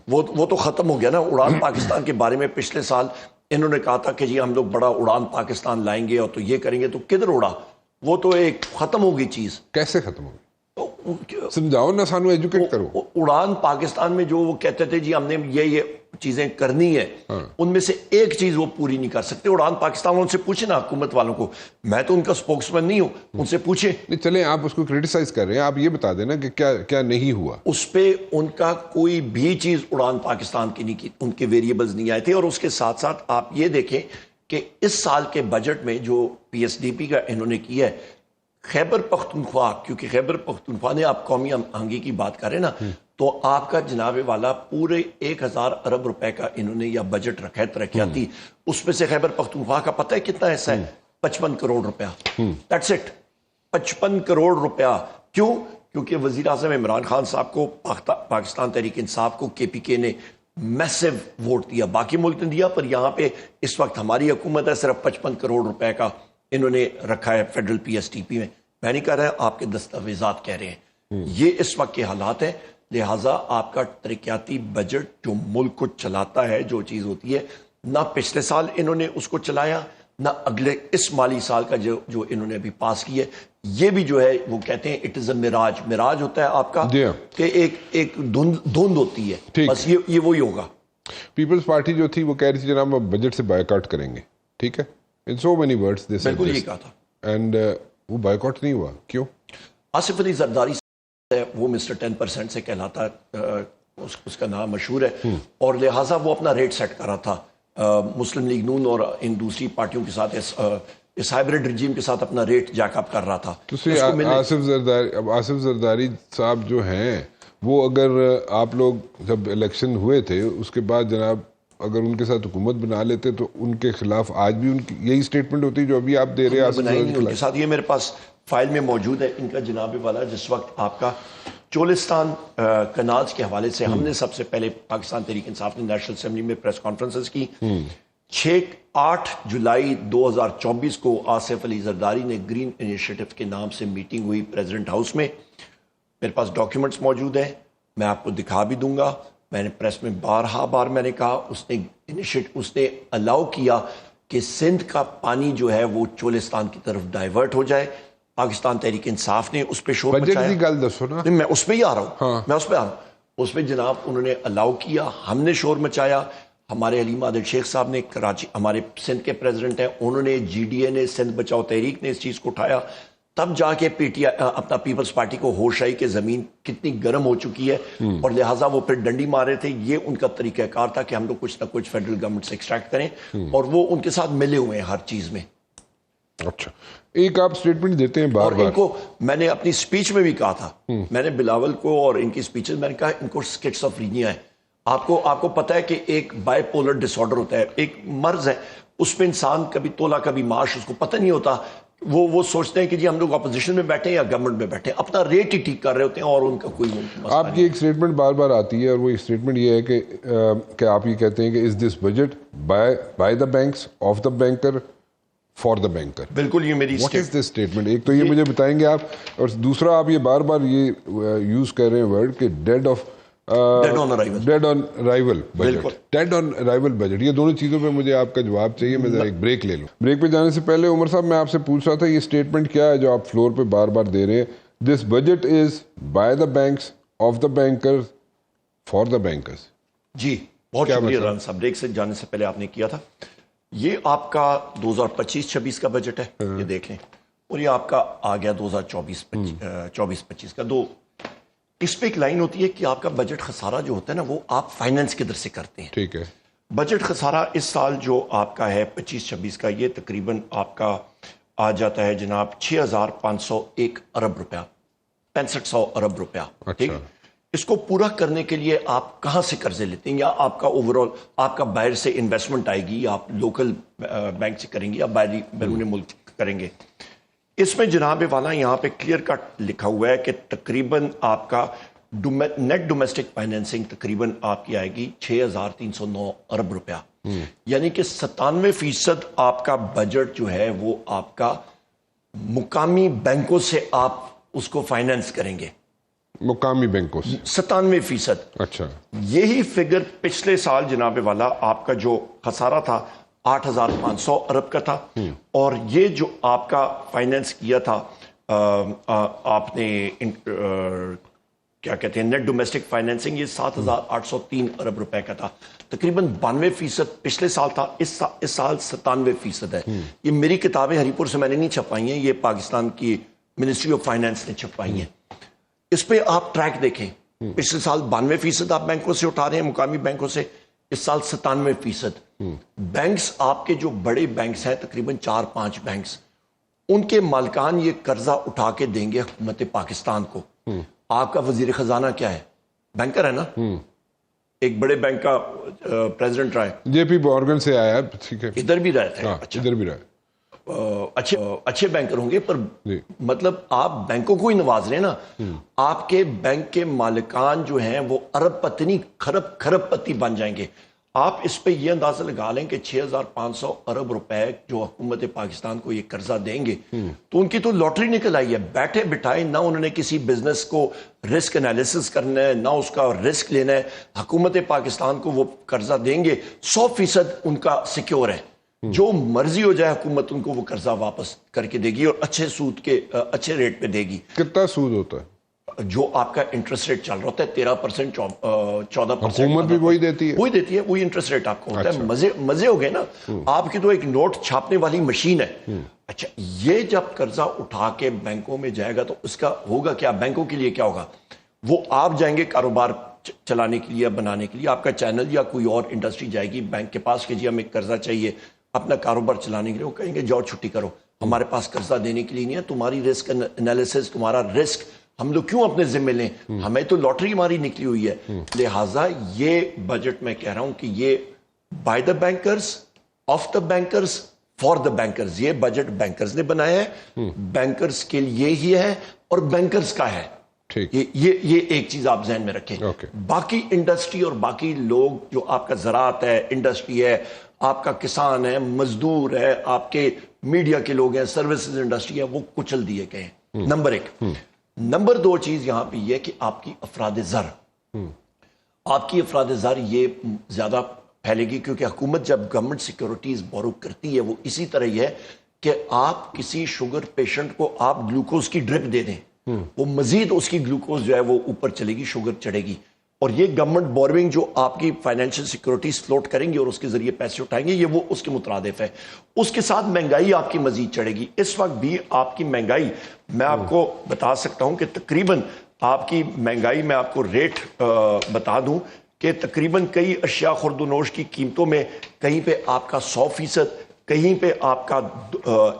وہ تو ختم ہو گیا نا. اڑان پاکستان کے بارے میں پچھلے سال انہوں نے کہا تھا کہ جی ہم لوگ بڑا اڑان پاکستان لائیں گے اور تو یہ کریں گے، تو کدھر اڑا؟ وہ تو ایک ختم ہو گئی چیز. کیسے ختم ہو گئی؟ سمجھاؤ نا، سانو ایجوکیٹ کرو. اڑان پاکستان میں جو وہ کہتے تھے جی ہم نے یہ چیزیں کرنی ہے، ان میں سے ایک چیز وہ پوری نہیں کر سکتے. اڑان پاکستان والوں سے پوچھیں نا، حکومت والوں کو. میں تو ان کا اسپوکس مین نہیں ہوں، ان سے پوچھیں. چلیں آپ اس کو کریٹیسائز کر رہے ہیں، آپ یہ بتا دینا کہ کیا نہیں ہوا. اس پہ ان کا کوئی بھی چیز اڑان پاکستان کی نہیں کی، ان کے ویریبلز نہیں آئے تھے. اور اس کے ساتھ ساتھ آپ یہ دیکھیں کہ اس سال کے بجٹ میں جو پی ایس ڈی پی کا انہوں نے کیا ہے، خیبر پختونخوا، کیونکہ خیبر پختونخوا نے آپ قومی آہنگی کی بات کریں نا، تو آپ کا جناب والا پورے 1000 ارب روپے کا انہوں نے یا بجٹ رکھا ہے ترقیاتی. اس میں سے خیبر پختونخوا کا پتہ ہے کتنا حصہ ہے؟ 55 کروڑ روپیہ. That's it. 55 کروڑ روپیہ. کیوں؟ کیونکہ وزیر اعظم عمران خان صاحب کو، پاکستان تحریک انصاف کو کے پی کے نے میسو ووٹ دیا. باقی ملک نے دیا، پر یہاں پہ اس وقت ہماری حکومت ہے، صرف 55 کروڑ روپے کا انہوں نے رکھا ہے federal P S T P میں. میں نہیں کہہ رہا، آپ کے دستاویزات کہہ رہے ہیں. یہ اس وقت کے حالات ہیں. لہٰذا آپ کا ترقیاتی بجٹ جو ملک کو چلاتا ہے، جو چیز ہوتی ہے، نہ پچھلے سال انہوں نے اس کو چلایا، نہ اگلے اس مالی سال کا جو انہوں نے ابھی پاس کی ہے. یہ بھی جو ہے وہ کہتے ہیں اٹ از اے مراج ہوتا ہے آپ کا، کہ ایک دھند ہوتی ہے. بس یہ وہی ہوگا. پیپلز پارٹی جو تھی وہ کہہ رہی تھی جناب ہم بجٹ سے بائیک آؤٹ کریں گے. ٹھیک ہے، in so many words they said بالکل یہ کہا تھا. اینڈ وہ بائیک آؤٹ نہیں ہوا. کیوں؟ آصف علی زرداری وہ مسٹر 10% سے کہلاتا ہے، اس کا نام مشہور ہے، اور لہٰذا وہ اپنا ریٹ سیٹ کر رہا تھا مسلم لیگ نون اور ان دوسری پارٹیوں کے ساتھ، اس ہائیبریڈ رجیم کے ساتھ اپنا ریٹ جیک اپ کر رہا تھا. آصف زرداری صاحب جو ہیں وہ، اگر آپ لوگ جب الیکشن ہوئے تھے اس کے بعد جناب اگر ان کے ساتھ حکومت بنا لیتے تو ان کے خلاف آج بھی ان کی یہی سٹیٹمنٹ ہوتی جو ابھی آپ دے رہے ہیں ان کے ساتھ. یہ میرے پاس فائل میں موجود ہے ان کا جناب والا. جس وقت آپ کا چولستان کنالز کے حوالے سے ہم نے سب سے پہلے پاکستان تحریک انصاف نے نیشنل اسمبلی میں پریس کانفرنسز کی. 8 جولائی 2024 کو آصف علی زرداری نے گرین انیشیٹو کے نام سے میٹنگ ہوئی پریزیڈنٹ ہاؤس میں. میرے پاس ڈاکیومنٹس موجود ہیں، میں آپ کو دکھا بھی دوں گا. میں نے پریس میں بار میں نے کہا اس نے الاؤ کیا کہ سندھ کا پانی جو ہے وہ چولستان کی طرف ڈائیورٹ ہو جائے. پاکستان تحریک انصاف نے اس پہ شور مچایا. میں اس پہ ہی آ رہا ہوں. اس پہ جناب انہوں نے الاؤ کیا، ہم نے شور مچایا. ہمارے حلیم عادل شیخ صاحب نے کراچی، ہمارے سندھ کے پریزیڈنٹ ہیں، انہوں نے، جی ڈی اے نے، سندھ بچاؤ تحریک نے اس چیز کو اٹھایا. تب جا کے پی ٹی آئی اپنا پیپلز پارٹی کو ہوش آئی کہ زمین کتنی گرم ہو چکی ہے، اور لہٰذا وہ پھر ڈنڈی مار رہے تھے. یہ ان کا طریقہ کار تھا کہ ہم لوگ کچھ نہ کچھ فیڈرل گورنمنٹ سے ایکسٹریکٹ کریں، اور وہ ان کے ساتھ ملے ہوئے ہیں ہر چیز میں. اچھا، ایک آپ سٹیٹمنٹ دیتے ہیں بار بار. ان کو میں نے اپنی سپیچ میں بھی کہا تھا، میں نے بلاول کو اور ان کی سپیچز میں نے کہا ان کو سکٹس آف ریجنیا ہے. آپ کو پتہ ہے کہ ایک بائی پولر ڈس آرڈر ہوتا ہے، ایک مرض ہے. اس میں انسان کبھی تولا کبھی معاش، اس کو پتہ نہیں ہوتا. وہ سوچتے ہیں کہ جی ہم لوگ اپوزیشن میں بیٹھے یا گورنمنٹ میں بیٹھے، اپنا ریٹ ہی ٹھیک کر رہے ہوتے ہیں، اور ان کا کوئی آپ کی ایک سٹیٹمنٹ بار بار آتی ہے، اور وہ سٹیٹمنٹ یہ ہے کہ آپ یہ کہتے ہیں کہ is this budget by the banks, of the banker, for the banker. بالکل یہ میری اسٹیٹمنٹ. ایک تو یہ مجھے بتائیں گے آپ، اور دوسرا آپ یہ بار بار یہ یوز کر رہے ہیں ورڈ کہ ڈیڈ آن ارائیول بجٹ. یہ دونوں چیزوں پہ مجھے آپ کا جواب چاہیے. میں ذرا ایک بریک لے لوں. بریک پہ جانے سے پہلے عمر صاحب میں آپ سے پوچھ رہا تھا یہ اسٹیٹمنٹ کیا ہے جو آپ فلور پہ بار بار دے رہے ہیں؟ This budget is by the banks, of the banker, for the bankers. جی بہت شکریہ ران صاحب. بریک سے جانے سے پہلے آپ نے کیا تھا. یہ آپ کا 2025-26 کا بجٹ ہے، یہ دیکھ لیں، اور یہ آپ کا آ گیا 2024-25 کا. اس پہ ایک لائن ہوتی ہے کہ آپ کا بجٹ خسارہ جو ہوتا ہے نا وہ آپ فائنینس کی در سے کرتے ہیں. ٹھیک ہے. بجٹ خسارہ اس سال جو آپ کا ہے 25-26 کا، یہ تقریباً آپ کا آ جاتا ہے جناب 6,501 ارب روپیہ، 6500 ارب روپیہ. ٹھیک، اس کو پورا کرنے کے لیے آپ کہاں سے قرضے لیتے ہیں؟ یا آپ کا اوورال آپ کا باہر سے انویسٹمنٹ آئے گی، یا آپ لوکل بینک سے کریں گے، یا بیرون ملک کریں گے؟ اس میں جناب والا یہاں پہ کلیئر کٹ لکھا ہوا ہے کہ تقریباً آپ کا نیٹ ڈومیسٹک فائنینسنگ تقریباً آپ کی آئے گی 6,309 ارب روپیہ. یعنی کہ 97% آپ کا بجٹ جو ہے وہ آپ کا مقامی بینکوں سے آپ اس کو فائنینس کریں گے. مقامی بینکوں سے 97%. اچھا، یہی فگر پچھلے سال جناب والا آپ کا جو خسارہ تھا 8,500 ارب کا تھا، اور یہ جو آپ کا فائنینس کیا تھا آپ نے کیا کہتے ہیں نیٹ ڈومیسٹک فائنینسنگ، یہ 7,803 ارب روپے کا تھا. تقریباً 92% پچھلے سال تھا، اس سال 97% ہے. یہ میری کتابیں ہری پور سے میں نے نہیں چھپائی ہیں، یہ پاکستان کی منسٹری آف فائنینس نے چھپائی ہیں. اس پہ آپ ٹریک دیکھیں، پچھلے سال 92% آپ بینکوں سے اٹھا رہے ہیں، مقامی بینکوں سے. اس سال 97%. بینکس آپ کے جو بڑے بینکس ہیں تقریباً 4-5 بینکس، ان کے مالکان یہ قرضہ اٹھا کے دیں گے حکومت پاکستان کو. آپ کا وزیر خزانہ کیا ہے؟ بینکر ہے نا. ایک بڑے بینک کا پریزیڈنٹ رہا ہے، جے پی مورگن سے آیا، ٹھیک ہے، ادھر بھی رہتا ہے. ادھر بھی رہا، اچھے بینکر ہوں گے، پر مطلب آپ بینکوں کو ہی نواز رہے ہیں نا. آپ کے بینک کے مالکان جو ہیں وہ ارب پتی نہیں کھرب پتی بن جائیں گے. آپ اس پہ یہ اندازہ لگا لیں کہ 6,500 ارب روپے جو حکومت پاکستان کو یہ قرضہ دیں گے تو ان کی تو لاٹری نکل آئی ہے. بیٹھے بٹھائے نہ انہوں نے کسی بزنس کو رسک انالیسس کرنا ہے، نہ اس کا رسک لینا ہے. حکومت پاکستان کو وہ قرضہ دیں گے، 100% ان کا سیکیور ہے. جو مرضی ہو جائے حکومت ان کو وہ قرضہ واپس کر کے دے گی، اور اچھے سود کے اچھے ریٹ پہ دے گی. کتنا سود ہوتا ہے؟ جو آپ کا انٹرسٹ ریٹ چل رہا ہوتا ہے 13%، 14%. حکومت بھی وہی دیتی ہے، وہی انٹرسٹ ریٹ آپ کو ہوتا ہے. مزے ہو گئے نا. آپ کی تو ایک نوٹ چھاپنے والی مشین ہے. اچھا، یہ جب قرضہ اٹھا کے بینکوں میں جائے گا تو اس کا ہوگا کیا؟ بینکوں کے لیے کیا ہوگا؟ وہ آپ جائیں گے کاروبار چلانے کے لیے، بنانے کے لیے. آپ کا چینل یا کوئی اور انڈسٹری جائے گی بینک کے پاس کہ جی ہمیں قرضہ چاہیے اپنا کاروبار چلانے کے لیے. وہ کہیں گے جاؤ چھٹی کرو، ہمارے پاس قرضہ دینے کے لیے نہیں ہے. تمہاری رسک انالیسس، تمہارا رسک ہم لوگ کیوں اپنے ذمہ لیں؟ ہمیں تو لاٹری ہماری نکلی ہوئی ہے. لہٰذا یہ بجٹ میں کہہ رہا ہوں کہ یہ by the bankers, of the bankers, for the bankers. یہ بجٹ بینکرز نے بنایا ہے، بینکرز کے لیے ہی ہے اور بینکرز کا ہے. یہ ایک چیز آپ ذہن میں رکھیں. باقی انڈسٹری اور باقی لوگ جو آپ کا زراعت ہے، انڈسٹری ہے، آپ کا کسان ہے، مزدور ہے، آپ کے میڈیا کے لوگ ہیں، سروسز انڈسٹری ہے، وہ کچل دیے گئے ہیں. نمبر 1. نمبر 2 چیز یہاں پہ یہ کہ آپ کی افراد زر یہ زیادہ پھیلے گی، کیونکہ حکومت جب گورنمنٹ سیکیورٹیز بورو کرتی ہے وہ اسی طرح ہی ہے کہ آپ کسی شوگر پیشنٹ کو آپ گلوکوز کی ڈرپ دے دیں، وہ مزید اس کی گلوکوز جو ہے وہ اوپر چلے گی، شوگر چڑھے گی. اور یہ گورنمنٹ بوروئنگ جو آپ کی فائنینشیل سیکیورٹیز فلوٹ کریں گے اور اس کے ذریعے پیسے اٹھائیں گے، یہ وہ اس کے مترادف ہے. اس کے ساتھ مہنگائی آپ کی مزید چڑھے گی. اس وقت بھی آپ کی مہنگائی میں آپ کو بتا سکتا ہوں کہ تقریباً آپ کی مہنگائی میں آپ کو ریٹ بتا دوں کہ تقریباً کئی اشیاء خورد و نوش کی قیمتوں میں کہیں پہ آپ کا 100%، کہیں پہ آپ کا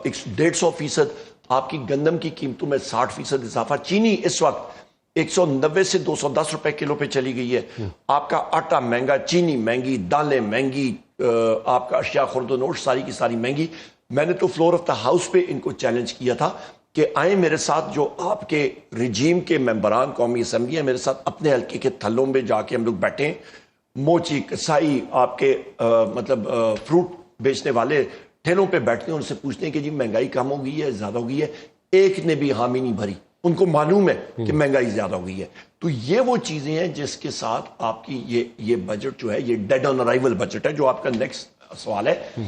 150%، آپ کی گندم کی قیمتوں میں 60% اضافہ. چینی اس وقت 190 سے 210 روپے کلو پہ چلی گئی ہے. آپ کا آٹا مہنگا، چینی مہنگی، دالیں مہنگی، آپ کا اشیاء خورد و نوش ساری کی ساری مہنگی. میں نے تو فلور آف دا ہاؤس پہ ان کو چیلنج کیا تھا کہ آئیں میرے ساتھ، جو آپ کے رجیم کے ممبران قومی اسمبلی ہیں، میرے ساتھ اپنے حلقے کے تھلوں میں جا کے ہم لوگ بیٹھے. موچی، کسائی، آپ کے مطلب فروٹ بیچنے والے ٹھیلوں پہ بیٹھتے ہیں، ان سے پوچھتے ہیں کہ جی مہنگائی کم ہو گئی ہے، زیادہ ہو گئی ہے؟ ایک نے بھی حامی نہیں بھری. ان کو معلوم ہے کہ مہنگائی زیادہ ہو گئی ہے. تو یہ وہ چیزیں ہیں جس کے ساتھ آپ کی یہ بجٹ جو ہے یہ ڈیڈ آن ارائیول بجٹ ہے. جو آپ کا نیکسٹ سوال ہے،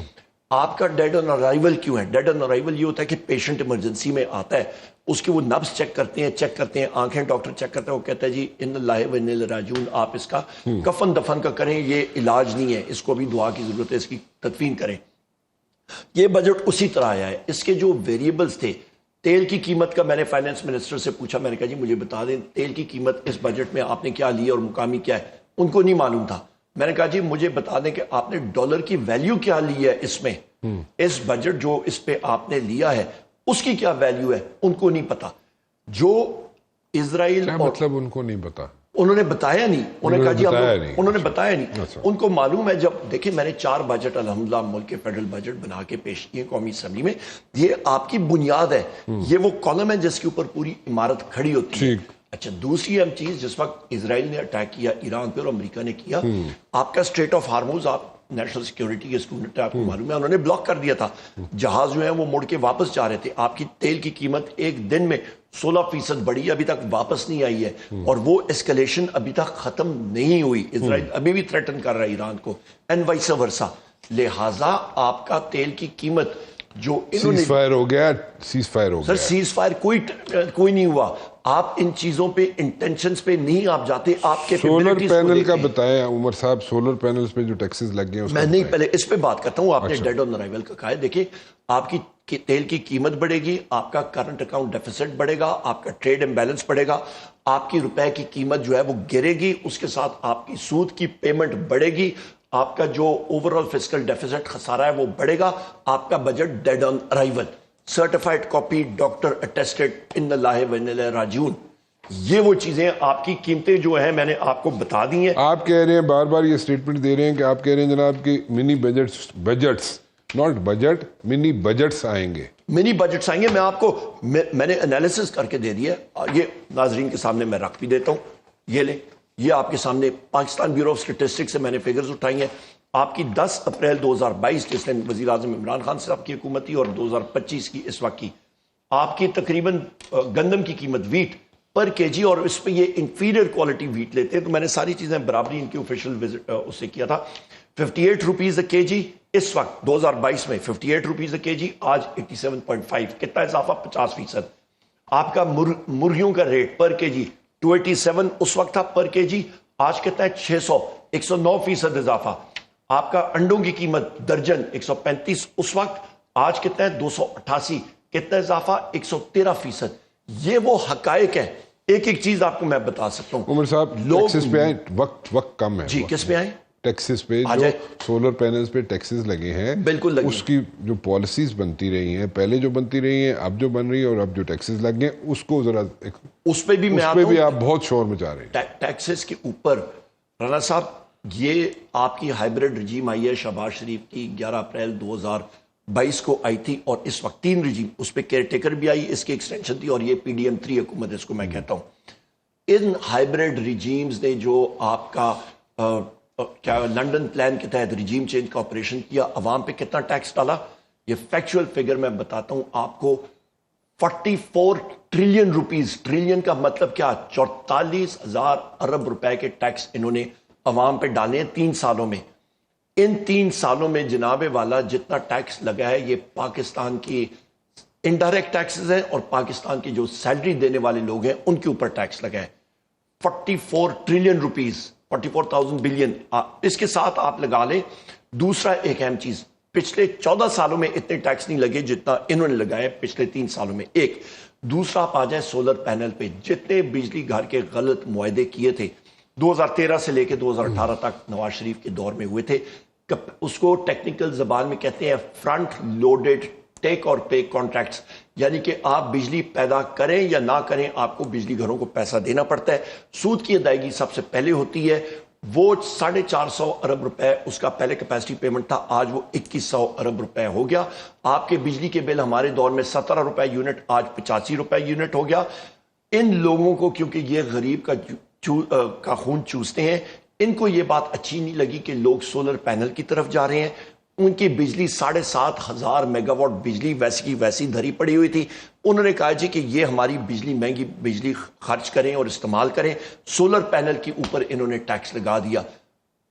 آپ کا ڈیڈ آن ارائیول کیوں ہے؟ ڈیڈ آن ارائیول یہ ہوتا ہے کہ پیشنٹ ایمرجنسی میں آتا ہے، اس کے وہ نبض چیک کرتے ہیں، آنکھیں ڈاکٹر چیک کرتا ہے، وہ کہتا ہے جی ان اللہ و انا الیہ راجعون، آپ اس کا کفن دفن کا کریں، یہ علاج نہیں ہے، اس کو بھی دعا کی ضرورت ہے، اس کی تدفین کریں. یہ بجٹ اسی طرح آیا ہے. اس کے جو ویریبلز تھے، تیل کی قیمت کا میں نے فائنانس منسٹر سے پوچھا، میں نے کہا جی مجھے بتا دیں تیل کی قیمت اس بجٹ میں آپ نے کیا لی اور مقامی کیا ہے. ان کو نہیں معلوم تھا. میں نے کہا جی مجھے بتا دیں کہ آپ نے ڈالر کی ویلیو کیا لی ہے اس میں، اس بجٹ جو اس پہ آپ نے لیا ہے اس کی کیا ویلیو ہے، ان کو نہیں پتا. جو اسرائیل مطلب ان کو نہیں پتا، انہوں نے بتایا نہیں، انہوں نے کہا جی انہوں نے بتایا نہیں. اچھا. ان کو معلوم ہے، جب دیکھیں میں نے 4 بجٹ الحمدللہ ملک کے فیڈرل بجٹ بنا کے پیش کیے قومی اسمبلی میں. یہ آپ کی بنیاد ہے، یہ وہ کالم ہے جس کے اوپر پوری عمارت کھڑی ہوتی ہے. اچھا دوسری اہم چیز، جس وقت اسرائیل نے اٹیک کیا ایران پہ اور امریکہ نے کیا، آپ کا اسٹریٹ آف ہارموز، آپ نیشنل سیکیورٹی کے اسٹوڈنٹ ہے، آپ کو معلوم ہے انہوں نے بلاک کر دیا تھا. جہاز جو ہیں وہ مڑ کے واپس جا رہے تھے. آپ کی تیل کی قیمت ایک دن میں 16% بڑھی، ابھی تک واپس نہیں آئی ہے، اور وہ اسکلیشن ابھی تک ختم نہیں ہوئی. اسرائیل ابھی بھی تھریٹن کر رہا ہے ایران کو، اینڈ وائس ورسا. لہٰذا آپ کا تیل کی قیمت جو سیز فائر ہو گیا، سیز فائر ہو گیا. سر سیز فائر کوئی نہیں ہوا. آپ ان چیزوں پہ انٹینشنز پہ نہیں آپ جاتے. آپ کے سولر پینل کا بتائیں عمر صاحب، سولر پینلز پہ جو ٹیکسز لگ گئے ہیں میں نہیں پہلے اس پہ بات کرتا ہوں. آپ نے ڈیڈ آن ارائیول کا کہا ہے، دیکھیں آپ کی تیل کی قیمت بڑھے گی، آپ کا کرنٹ اکاؤنٹ ڈیفیسٹ بڑھے گا، آپ کا ٹریڈ امبیلنس بڑھے گا، آپ کی روپے کی قیمت جو ہے وہ گرے گی، اس کے ساتھ آپ کی سود کی پیمنٹ بڑھے گی، آپ کا جو اوور آل فسکل ڈیفیسٹ خسارہ ہے وہ بڑھے گا. آپ کا budget dead on arrival, certified copy, doctor attested, ان اللہ و انا الیہ راجعون. یہ وہ چیزیں آپ کی قیمتیں جو ہیں میں نے آپ کو بتا دی ہیں. آپ کہہ رہے ہیں، بار بار یہ سٹیٹمنٹ دے رہے ہیں کہ آپ کہہ رہے ہیں جناب کہ mini budgets not budget, mini budgets آئیں گے. منی بجٹس آئیں گے. میں آپ کو میں نے انالیسس کر کے دے دیا ہے، یہ ناظرین کے سامنے میں رکھ بھی دیتا ہوں. یہ لیں، یہ آپ کے سامنے پاکستان بیورو آف اسٹیٹسٹکس سے میں نے فگرز اٹھائی ہیں. آپ کی 10 اپریل 2022 جس دن وزیر اعظم عمران خان صاحب کی حکومت تھی، اور 2025 کی اس وقت کی، آپ کی تقریباً گندم کی قیمت ویٹ پر کے جی، اور اس پہ یہ انفیریئر کوالٹی ویٹ لیتے ہیں، تو میں نے ساری چیزیں برابری ان کی آفیشیل وزٹ اس سے کیا تھا. 58 روپیز کے جی اس وقت 2022 میں 58 روپیز کے جی، آج 87.5. کتنا اضافہ؟ 50%. آپ کا مرغیوں کا ریٹ پر کے جی 287 اس وقت تھا پر کے جی، آج کتنا ہے؟ 600، 109% اضافہ. آپ کا انڈوں کی قیمت درجن 135 اس وقت، آج کتنا ہے؟ 288. کتنا اضافہ؟ 113%. یہ وہ حقائق ہیں. ایک ایک چیز آپ کو میں بتا سکتا ہوں. عمر صاحب ٹیکسز پہ آئیں، وقت کم ہے. جی کس پہ آئیں؟ ٹیکسز پہ، جو سولر پینلز پہ ٹیکسز لگے ہیں، بالکل لگے، اس کی جو پالیسیز بنتی رہی ہیں، پہلے جو بنتی رہی ہیں، اب جو بن رہی ہے، اور اب جو ٹیکسز لگ گئے، اس کو ذرا اس پہ بھی آپ بہت شور مچا رہے ہیں. ٹیکسز کے اوپر رانا صاحب، یہ آپ کی ہائیبریڈ رجیم آئی ہے شہباز شریف کی، 11 اپریل 2022 کو آئی تھی، اور اس وقت 3 رجیم، اس پہ کیئر ٹیکر بھی آئی، اس کی ایکسٹینشن تھی، اور یہ PDM 3 حکومت اس کو میں کہتا ہوں. ان ہائیبریڈ رجیمز نے جو آپ کا کیا لنڈن پلان کے تحت رجیم چینج کا آپریشن کیا، عوام پہ کتنا ٹیکس ڈالا، یہ فیکچوئل فگر میں بتاتا ہوں آپ کو. 44 ٹریلین روپیز، ٹریلین کا مطلب کیا؟ 44,000 ارب روپے کے ٹیکس انہوں نے عوام پہ ڈالے ہیں 3 سالوں میں. ان 3 سالوں میں جناب والا جتنا ٹیکس لگا ہے، یہ پاکستان کی انڈائریکٹ ٹیکسز ہیں، اور پاکستان کے جو سیلری دینے والے لوگ ہیں ان کے اوپر ٹیکس لگا ہے. 44 ٹریلین روپیز، 44,000 بلین. اس کے ساتھ آپ لگا لیں دوسرا ایک اہم چیز، پچھلے 14 سالوں میں اتنے ٹیکس نہیں لگے جتنا انہوں نے لگائے پچھلے 3 سالوں میں. ایک دوسرا آپ آ جائیں سولر پینل پہ، جتنے بجلی گھر کے غلط معاہدے کیے تھے 2013 سے لے کے 2018 تک نواز شریف کے دور میں ہوئے تھے، اس کو ٹیکنیکل زبان میں کہتے ہیں فرنٹ لوڈڈ ٹیک اور پے کانٹریکٹس. یعنی کہ آپ بجلی پیدا کریں یا نہ کریں، آپ کو بجلی گھروں کو پیسہ دینا پڑتا ہے. سود کی ادائیگی سب سے پہلے ہوتی ہے، وہ 450 ارب روپے اس کا پہلے کیپیسٹی پیمنٹ تھا، آج وہ 2100 ارب روپے ہو گیا. آپ کے بجلی کے بل ہمارے دور میں 17 روپے یونٹ، آج 85 روپے یونٹ ہو گیا. ان لوگوں کو، کیونکہ یہ غریب کا خون چوستے ہیں، ان کو یہ بات اچھی نہیں لگی کہ لوگ سولر پینل کی طرف جا رہے ہیں. ان کی بجلی 7,500 میگا واٹ بجلی ویسی کی ویسی دھری پڑی ہوئی تھی. انہوں نے کہا جی کہ یہ ہماری بجلی مہنگی بجلی خرچ کریں اور استعمال کریں. سولر پینل کے اوپر انہوں نے ٹیکس لگا دیا.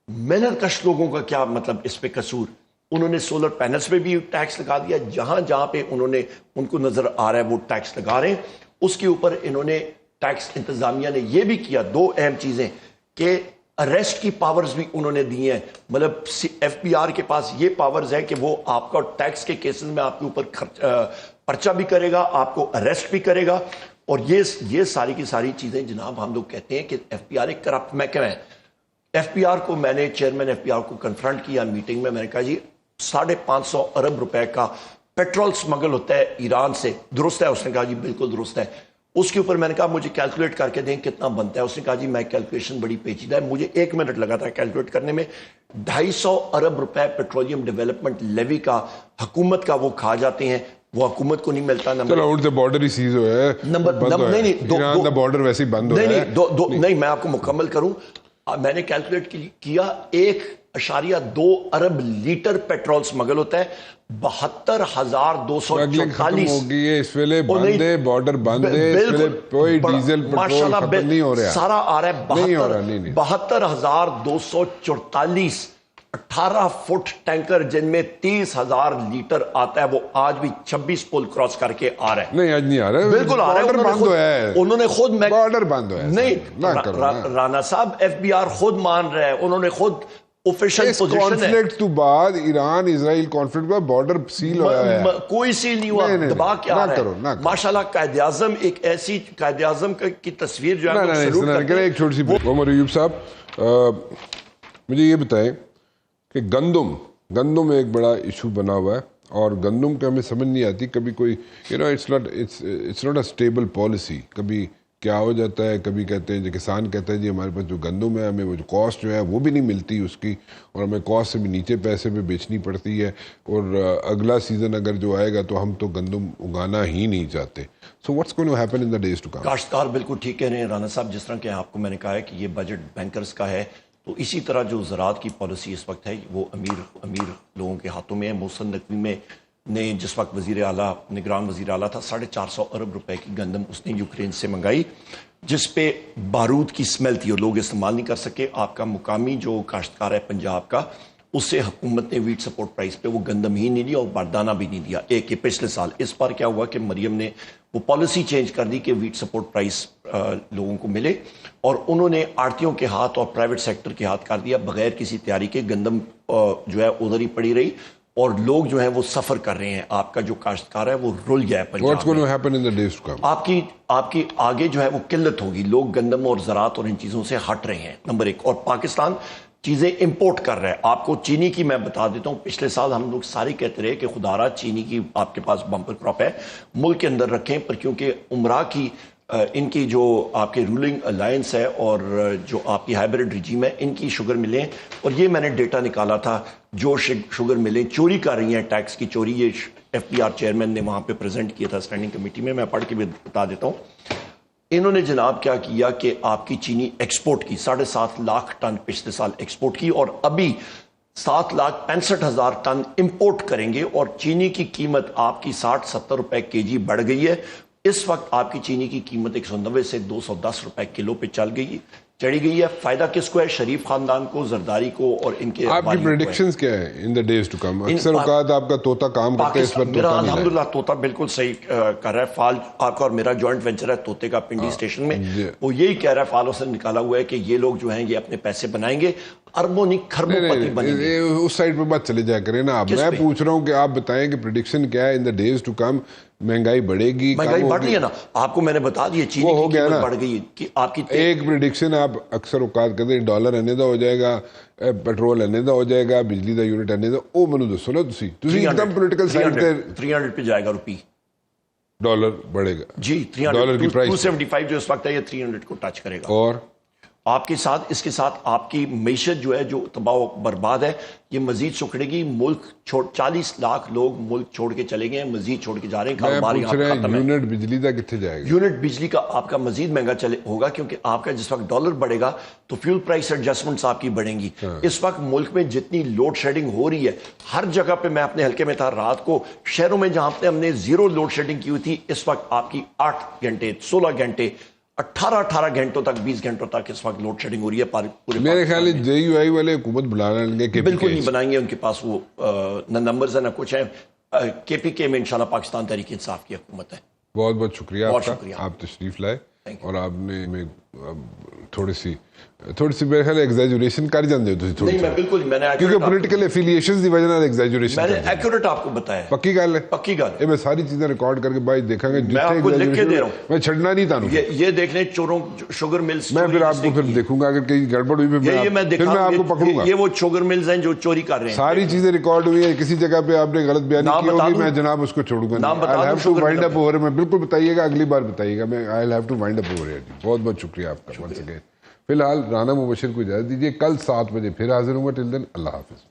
محنت کش لوگوں کا کیا مطلب اس پہ قصور؟ انہوں نے سولر پینلز پہ بھی ٹیکس لگا دیا. جہاں جہاں پہ ان کو نظر آ رہا ہے وہ ٹیکس لگا رہے ہیں. اس کے اوپر انہوں نے ٹیکس انتظامیہ نے یہ بھی کیا 2 اہم چیزیں کہ اریسٹ کی پاورز بھی انہوں نے دی ہیں. مطلب FBR کے پاس یہ پاورز ہیں کہ وہ آپ کا ٹیکس کے کیسز میں آپ کے اوپر پرچہ بھی کرے گا، آپ کو اریسٹ بھی کرے گا. اور یہ ساری کی ساری چیزیں جناب ہم لوگ کہتے ہیں کہ FBR ایک کرپٹ محکمہ ہے. ایف پی آر کو میں نے چیئرمین ایف پی آر کو کنفرنٹ کیا میٹنگ میں نے کہا جی 550 ارب روپے کا پیٹرول سمگل ہوتا ہے ایران سے، درست ہے؟ اس نے کہا جی بالکل درست ہے۔ اس کے اوپر میں نے کہا مجھے کیلکولیٹ کر کے دیں کتنا بنتا ہے۔ اس نے کہا جی میں کیلکولیشن بڑی پیچیدہ ہے، مجھے 1 منٹ لگا تھا کیلکولیٹ کرنے میں۔ 250 ارب روپے پیٹرولیم ڈیولپمنٹ لیوی کا حکومت کا وہ کھا جاتے ہیں، وہ حکومت کو نہیں ملتا۔ نمبر بارڈر ہی سیز ہوا ہے، نہیں بارڈر ویسے ہی بند ہوا ہے۔ نہیں میں آپ کو مکمل کروں، میں نے کیلکولیٹ کیا 1.2 ارب لیٹر پیٹرول سمگل ہوتا ہے، 72,244 ہوگی ہے اس ویلے بند ہے، بارڈر بند ہے، اس ویلے کوئی ڈیزل پیٹرول ختم نہیں ہو رہا، سارا آ رہا ہے 72,244 18 فٹ ٹینکر جن میں 30,000 لیٹر آتا ہے، وہ آج بھی 26 پل کراس کر کے آ رہا ہے۔ نہیں آج نہیں آ رہا ہے، بالکل آ رہا ہے، انہوں نے خود بارڈر بند ہوا ہے۔ نہیں رانا صاحب ایف بی آر خود مان رہا ہے، انہوں نے خود آفیشل پوزیشن ہے۔ کانفلکٹ تو بعد ایران اسرائیل کانفلکٹ کا بارڈر سیل ہوا ہے، کوئی سیل نہیں ہوا، دبا کے آ رہا ہے۔ ماشاءاللہ قائد اعظم ایک ایسی قائد اعظم کی تصویر جو ہے ایک چھوٹی سی عمر ایوب صاحب مجھے یہ بتائیں کہ گندم ایک بڑا ایشو بنا ہوا ہے، اور گندم کا ہمیں سمجھ نہیں آتی، کبھی کوئی it's not a stable policy, کبھی کیا ہو جاتا ہے، کبھی کہتے ہیں جو کسان کہتا ہے جی ہمارے پاس جو گندم ہے ہمیں وہ جو کاسٹ جو ہے وہ بھی نہیں ملتی اس کی، اور ہمیں کاسٹ سے بھی نیچے پیسے پہ بیچنی پڑتی ہے، اور اگلا سیزن اگر جو آئے گا تو ہم تو گندم اگانا ہی نہیں چاہتے۔ So what's going to happen in the days to come? کاشتکار بالکل ٹھیک کہہ رہے ہیں رانا صاحب، جس طرح کہ آپ کو میں نے کہا ہے کہ یہ بجٹ بینکرز کا ہے، تو اسی طرح جو زراعت کی پالیسی اس وقت ہے وہ امیر لوگوں کے ہاتھوں میں ہے۔ محسن نقوی میں نے جس وقت نگران وزیر اعلیٰ تھا 450 ارب روپے کی گندم اس نے یوکرین سے منگائی، جس پہ بارود کی سمیل تھی اور لوگ استعمال نہیں کر سکے۔ آپ کا مقامی جو کاشتکار ہے پنجاب کا، اس سے حکومت نے ویٹ سپورٹ پرائز پہ وہ گندم ہی نہیں دیا اور بردانہ بھی نہیں دیا، ایک یہ پچھلے سال۔ اس بار کیا ہوا کہ مریم نے وہ پالیسی چینج کر دی کہ ویٹ سپورٹ پرائز لوگوں کو ملے، اور انہوں نے آڑتیوں کے ہاتھ اور پرائیویٹ سیکٹر کے ہاتھ کر دیا، بغیر کسی تیاری کے گندم جو ہے ادھر ہی پڑی رہی، اور لوگ جو ہیں وہ سفر کر رہے ہیں۔ آپ کا جو کاشتکار ہے وہ رل گیا ہے پنجاب میں۔ آپ کی آگے جو ہے وہ قلت ہوگی، لوگ گندم اور زراعت اور ان چیزوں سے ہٹ رہے ہیں، نمبر 1۔ اور پاکستان چیزیں امپورٹ کر رہا ہے۔ آپ کو چینی کی میں بتا دیتا ہوں، پچھلے سال ہم لوگ سارے کہتے رہے کہ خدا را چینی کی آپ کے پاس بمپر کراپ ہے، ملک کے اندر رکھیں، پر کیونکہ عمرہ کی ان کی جو آپ کے رولنگ الائنس ہے اور جو آپ کی ہائیبریڈ ریجیم ہے، ان کی شوگر ملیں، اور یہ میں نے ڈیٹا نکالا تھا، جو شوگر ملیں چوری کر رہی ہیں، ٹیکس کی چوری، یہ ایف پی آر چیئرمین نے وہاں پہ پریزنٹ کیا تھا اسٹینڈنگ کمیٹی میں پڑھ کے بھی بتا دیتا ہوں۔ انہوں نے جناب کیا کیا کہ آپ کی چینی ایکسپورٹ کی 7.5 لاکھ ٹن پچھلے سال ایکسپورٹ کی، اور ابھی 7,65,000 ٹن امپورٹ کریں گے، اور چینی کی قیمت آپ کی 60-70 روپے کے جی بڑھ گئی ہے۔ اس وقت آپ کی چینی کی قیمت 190 سے 210 روپے کلو پہ چڑھی گئی ہے۔ فائدہ کس کو ہے؟ شریف خاندان کو، زرداری کو، اور ان کے۔ آپ کی پریڈکشنز کیا ہیں ان دی ڈیز ٹو کم؟ اکثر اوقات آپ کا طوطا کام کرتا ہے، اس پر میرا الحمدللہ طوطا بالکل صحیح کر رہا ہے۔ فال آپ کا اور میرا جوائنٹ وینچر ہے طوطے کا پنڈی اسٹیشن میں، وہ یہی کہہ رہا ہے، فالوں سے نکالا ہوا ہے کہ یہ لوگ جو ہیں یہ اپنے پیسے بنائیں گے، اربوں نہیں کھربوں پتی بنیں گے۔ اس سائڈ پہ بات چلے جایا کریں نا آپ، میں پوچھ رہا ہوں کہ آپ بتائیں کہ پریڈکشن کیا ہے ان دی ڈیز ٹو کم؟ مہنگائی بڑھے گی؟ مہنگائی بڑھ رہی ہے نا، آپ کو میں نے بتا دیا، چینی کی قیمت بڑھ گئی کہ آپ کی ایک پریڈکشن آپ اکثر اوقات کہتے ہیں ڈالر انیدا ہو جائے گا، پیٹرول انیدا ہو جائے گا، بجلی دا یونٹ انیدا، او منو دسو نا تسی ایک دم پولیٹیکل سائیڈ تے 300 پہ جائے گا روپی، ڈالر بڑھے گا جی، 300 ڈالر کی پرائس 275 جو اس وقت ہے یہ 300 کو ٹچ کرے گا، اور آپ کے ساتھ اس کے ساتھ آپ کی معیشت جو ہے جو تباہ و برباد ہے یہ مزید سکڑے گی۔ ملک 40 لاکھ لوگ ملک چھوڑ کے چلے گئے ہیں، مزید چھوڑ کے جا رہے ہیں، کاروبار یہاں ختم ہے۔ یونٹ بجلی کا کتنے جائے گا؟ یونٹ بجلی کا آپ کا مزید مہنگا ہوگا، کیونکہ آپ کا جس وقت ڈالر بڑھے گا تو فیول پرائس ایڈجسٹمنٹس آپ کی بڑھیں گی۔ اس وقت ملک میں جتنی لوڈ شیڈنگ ہو رہی ہے ہر جگہ پہ، میں اپنے حلقے میں تھا رات کو، شہروں میں جہاں پہ ہم نے 0 لوڈ شیڈنگ کی ہوئی تھی، اس وقت آپ کی 8 گھنٹے 16 گھنٹے 18 گھنٹوں تک 20 گھنٹوں تک اس وقت لوڈ شیڈنگ ہو رہی ہے پورے۔ میرے خیال ہے جے یو آئی والے حکومت بلانا لیں گے، بالکل نہیں بنائیں گے، ان کے پاس وہ نہ نمبرز ہیں نہ کچھ ہے۔ کے پی کے میں انشاءاللہ پاکستان تحریک انصاف کی حکومت ہے۔ بہت بہت شکریہ آپ کا، شکریہ، آپ تشریف لائے اور آپ نے تھوڑی سی میرے خیال ایگزیجوریشن کر جاندے ہو تسی تھوڑی نہیں میں بالکل میں نے کیونکہ پولیٹیکل ایفیلیشنز دی وجہ نال ایگزیجوریشن میں نے ایکوریٹ آپ کو بتایا پکی گل ہے پکی گل یہ میں ساری چیزیں ریکارڈ کر کے بائی دیکھاں گے میں آپ کو لکھ کے دے رہا ہوں میں چھڑنا نہیں تانوں یہ دیکھ لیں چوروں شوگر ملز میں پھر آپ کو پھر دیکھوں گا اگر کہیں گڑبڑ ہوئی پھر میں آپ کو پکڑوں گا یہ وہ شوگر ملز ہیں جو چوری کر رہے ہیں ساری چیزیں ریکارڈ ہوئی ہیں کسی جگہ پہ آپ نے غلط بیانی کی ہوگی میں جناب اس کو چھوڑوں گا I'll have to wind up over میں بالکل بتائیے گا اگلی بار بتائیے گا میں I'll have to wind up over بہت بہت شکریہ آپ کا once again فی الحال رانا مبشر کو اجازت دیجیے کل 7 بجے پھر حاضر ہوں گا ٹل دین اللہ حافظ